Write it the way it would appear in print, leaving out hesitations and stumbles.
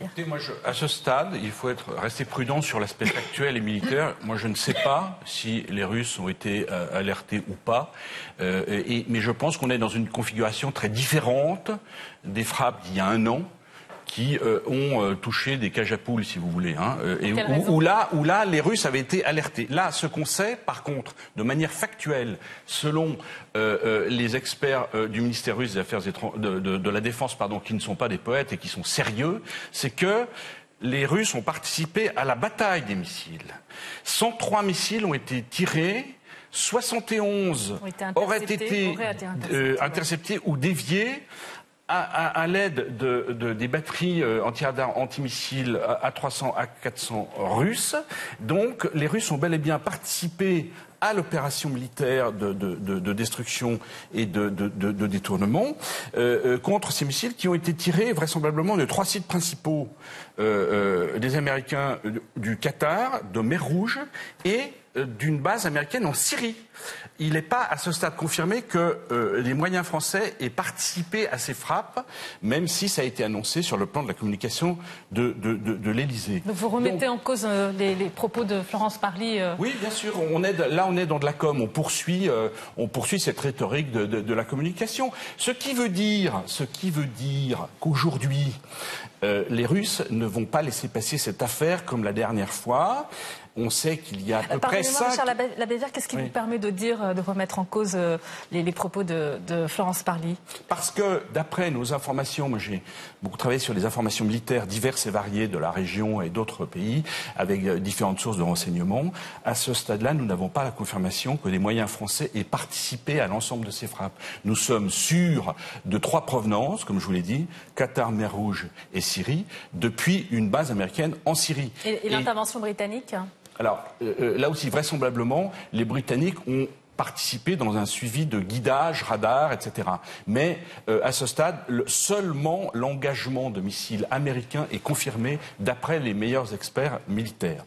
Pierre. Écoutez, moi, à ce stade, il faut rester prudent sur l'aspect factuel et militaire. Moi, je ne sais pas si les Russes ont été alertés ou pas, mais je pense qu'on est dans une configuration très différente des frappes d'il y a un an, qui ont touché des cages à poules, si vous voulez, hein, et où là, les Russes avaient été alertés. Là, ce qu'on sait, par contre, de manière factuelle, selon les experts du ministère russe des Affaires de la Défense, qui ne sont pas des poètes et qui sont sérieux, c'est que les Russes ont participé à la bataille des missiles. 103 missiles ont été tirés. 71 auraient été interceptés ou déviés à l'aide des batteries anti-radar, anti-missiles A300, A400 russes. Donc les Russes ont bel et bien participé à l'opération militaire de destruction et de détournement contre ces missiles qui ont été tirés vraisemblablement de 3 sites principaux des Américains du Qatar, de Mer Rouge et d'une base américaine en Syrie. Il n'est pas à ce stade confirmé que les moyens français aient participé à ces frappes, même si ça a été annoncé sur le plan de la communication de l'Élysée. Donc vous remettez en cause les propos de Florence Parly Oui, bien sûr. On est dans de la com. On poursuit cette rhétorique de la communication. Ce qui veut dire qu'aujourd'hui, les Russes ne vont pas laisser passer cette affaire comme la dernière fois. On sait qu'il y a à peu près 5... Richard Labézière, qu'est-ce qui vous permet de remettre en cause les propos de Florence Parly? Parce que, d'après nos informations, moi j'ai beaucoup travaillé sur les informations militaires diverses et variées de la région et d'autres pays, avec différentes sources de renseignements, à ce stade-là, nous n'avons pas la confirmation que les moyens français aient participé à l'ensemble de ces frappes. Nous sommes sûrs de 3 provenances, comme je vous l'ai dit, Qatar, Mer Rouge et Syrie, depuis une base américaine en Syrie. Et l'intervention britannique ? Alors, là aussi, vraisemblablement, les Britanniques ont participé dans un suivi de guidage, radar, etc. Mais à ce stade, seulement l'engagement de missiles américains est confirmé d'après les meilleurs experts militaires.